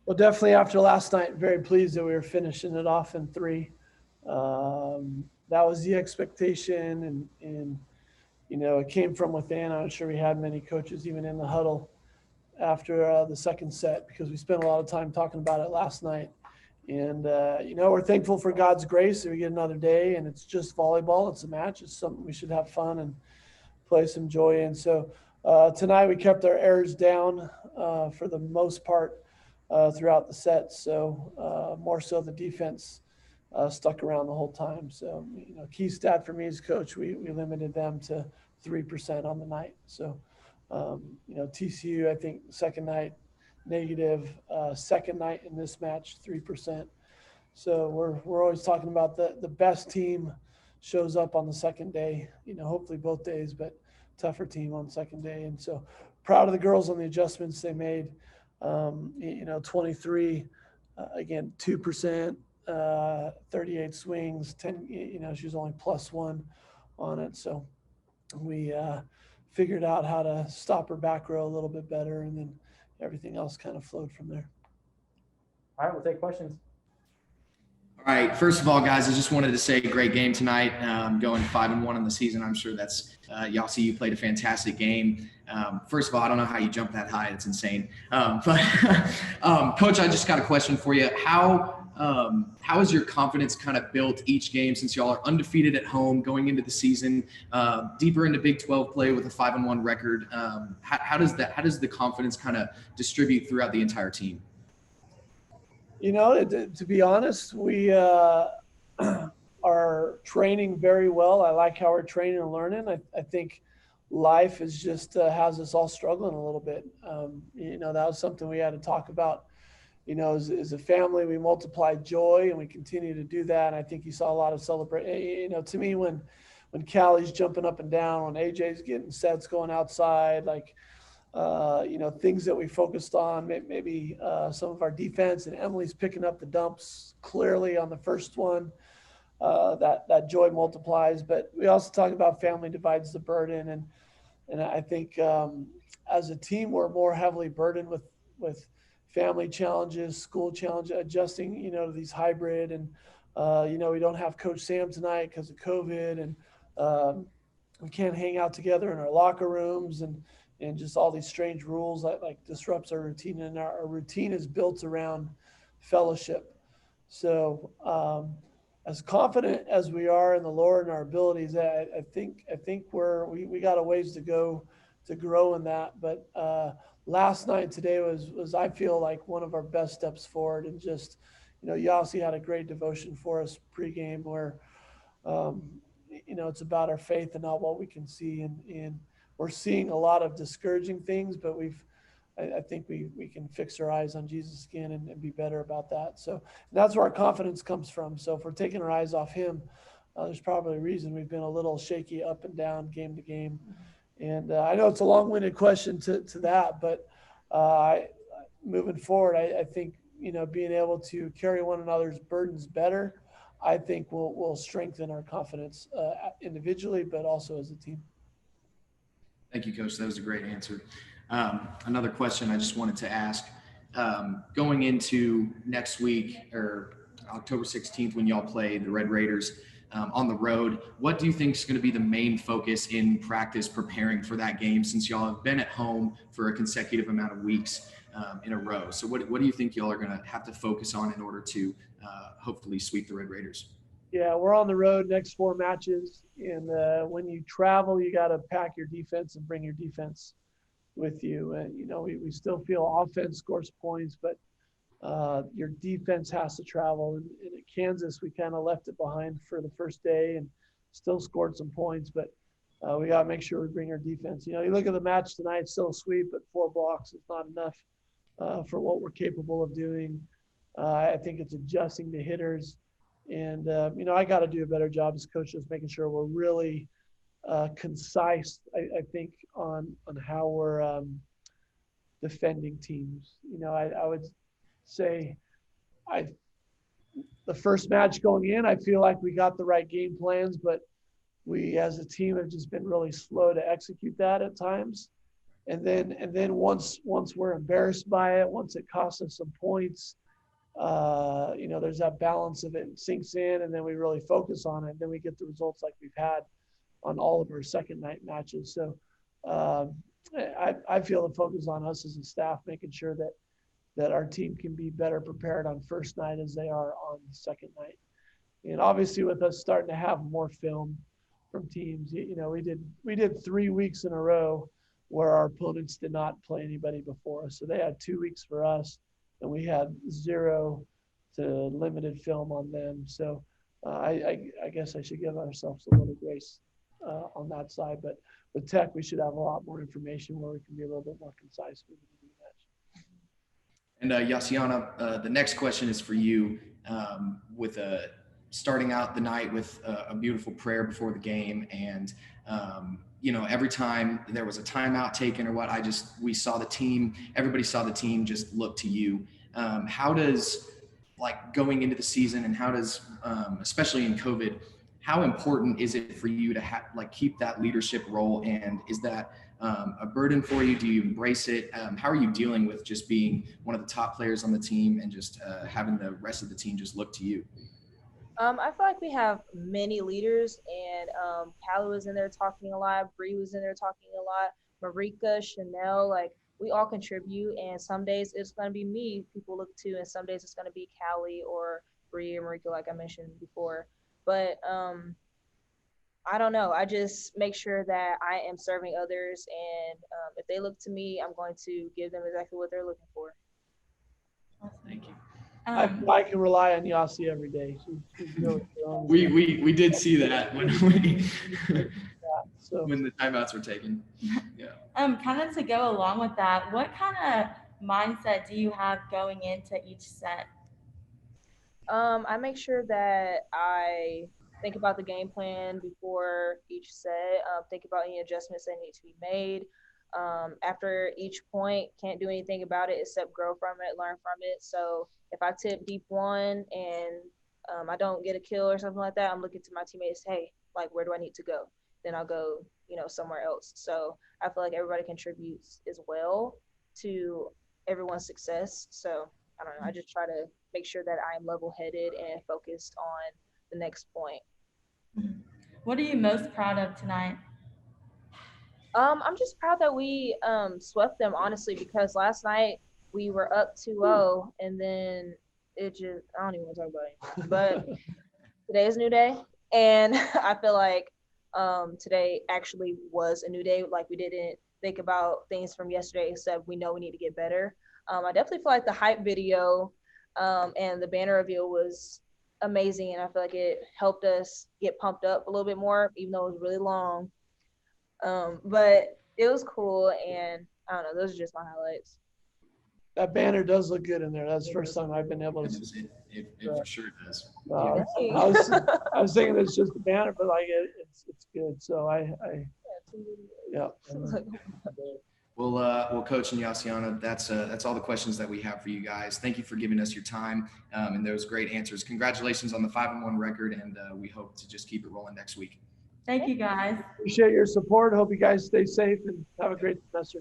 Well, definitely after last night, very pleased that we were finishing it off in three. That was the expectation, and it came from within. I'm not sure we had many coaches even in the huddle after the second set because we spent a lot of time talking about it last night. And we're thankful for God's grace that we get another day, and it's just volleyball. It's a match. It's something we should have fun and play some joy in. So tonight we kept our errors down for the most part throughout the set. So more so the defense stuck around the whole time. So key stat for me as coach, we limited them to 3% on the night. So TCU, I think second night negative, second night in this match 3%. So we're always talking about the best team shows up on the second day, hopefully both days, but tougher team on the second day. And so proud of the girls on the adjustments they made. 23, again, 2%, 38 swings, 10, she was only +1 on it. So we figured out how to stop her back row a little bit better, and then everything else kind of flowed from there. All right, we'll take questions. All right. First of all, guys, I just wanted to say great game tonight. Going 5-1 in the season. I'm sure that's y'all see you played a fantastic game. First of all, I don't know how you jump that high. It's insane. But Coach, I just got a question for you. How is your confidence kind of built each game since y'all are undefeated at home going into the season, deeper into Big 12 play with a 5-1 record? How does the confidence kind of distribute throughout the entire team? To be honest, we are training very well. I like how we're training and learning. I think life is just has us all struggling a little bit. That was something we had to talk about. As a family, we multiply joy, and we continue to do that. And I think you saw a lot of celebration. To me, when Callie's jumping up and down, when AJ's getting sets going outside, things that we focused on, maybe some of our defense, and Emily's picking up the dumps clearly on the first one. That joy multiplies, but we also talk about family divides the burden, and I think as a team we're more heavily burdened with family challenges, school challenges, adjusting to these hybrid, and we don't have Coach Sam tonight because of COVID, and we can't hang out together in our locker rooms, and just all these strange rules that disrupts our routine. And our routine is built around fellowship. So as confident as we are in the Lord and our abilities, I think we got a ways to go to grow in that. But last night, today was I feel like one of our best steps forward. And just, Yossi had a great devotion for us pregame where, it's about our faith and not what we can see. And we're seeing a lot of discouraging things, but I think we can fix our eyes on Jesus again and be better about that. So that's where our confidence comes from. So if we're taking our eyes off him, there's probably a reason we've been a little shaky up and down game to game. And I know it's a long-winded question to that, but moving forward, I think, being able to carry one another's burdens better, I think will strengthen our confidence individually, but also as a team. Thank you, Coach. That was a great answer. Another question I just wanted to ask, going into next week or October 16th when y'all play the Red Raiders on the road, what do you think is going to be the main focus in practice preparing for that game since y'all have been at home for a consecutive amount of weeks in a row? So what do you think y'all are going to have to focus on in order to hopefully sweep the Red Raiders? Yeah, we're on the road next 4 matches. And when you travel, you got to pack your defense and bring your defense with you. And, we still feel offense scores points, but your defense has to travel. And at Kansas, we kind of left it behind for the first day and still scored some points. But we got to make sure we bring our defense. You look at the match tonight, still a sweep, but 4 blocks is not enough for what we're capable of doing. I think it's adjusting the hitters. And, I got to do a better job as coaches making sure we're really concise, I think, on how we're defending teams. I would say the first match going in, I feel like we got the right game plans, but we as a team have just been really slow to execute that at times. And then once we're embarrassed by it, once it costs us some points, there's that balance of it sinks in, and then we really focus on it. And then we get the results like we've had on all of our second night matches. So I feel the focus on us as a staff, making sure that our team can be better prepared on first night as they are on second night. And obviously with us starting to have more film from teams, we did 3 weeks in a row where our opponents did not play anybody before us. So they had 2 weeks for us, and we had 0 to limited film on them. So I guess I should give ourselves a little grace on that side. But with Tech, we should have a lot more information where we can be a little bit more concise with the match. And Yaciana, the next question is for you. With starting out the night with a beautiful prayer before the game, and every time there was a timeout taken or what, we saw the team, everybody saw the team just look to you. How does, like, going into the season, and how does, especially in COVID, how important is it for you to keep that leadership role? And is that a burden for you? Do you embrace it? How are you dealing with just being one of the top players on the team and just having the rest of the team just look to you? I feel like we have many leaders, and Callie was in there talking a lot. Bree was in there talking a lot. Marika, Chanel, like, we all contribute, and some days it's going to be me people look to, and some days it's going to be Callie or Bree or Marika, like I mentioned before. But I don't know. I just make sure that I am serving others, and if they look to me, I'm going to give them exactly what they're looking for. Thank you. I can rely on Yasi every day. She's really we did see that when so. when the timeouts were taken. Yeah. Kind of to go along with that, what kind of mindset do you have going into each set? I make sure that I think about the game plan before each set, think about any adjustments that need to be made. After each point, can't do anything about it except grow from it, learn from it. So if I tip deep one and I don't get a kill or something like that, I'm looking to my teammates, hey, like, where do I need to go? Then I'll go, somewhere else. So I feel like everybody contributes as well to everyone's success. So I don't know. I just try to make sure that I am level-headed and focused on the next point. What are you most proud of tonight? I'm just proud that we swept them, honestly, because last night we were up 2-0, and then it just, I don't even want to talk about it. But today is a new day, and I feel like today actually was a new day. Like, we didn't think about things from yesterday, except we know we need to get better. I definitely feel like the hype video and the banner reveal was amazing, and I feel like it helped us get pumped up a little bit more, even though it was really long. But it was cool, and I don't know, those are just my highlights. That banner does look good in there. That's the first time I've been able to. It for sure does. I was thinking it's just a banner, but like it's good. So yeah. Well, Coach and Yaciana, that's all the questions that we have for you guys. Thank you for giving us your time and those great answers. Congratulations on the 5-1 record, and we hope to just keep it rolling next week. Thank you, guys. Appreciate your support. Hope you guys stay safe and have a great semester.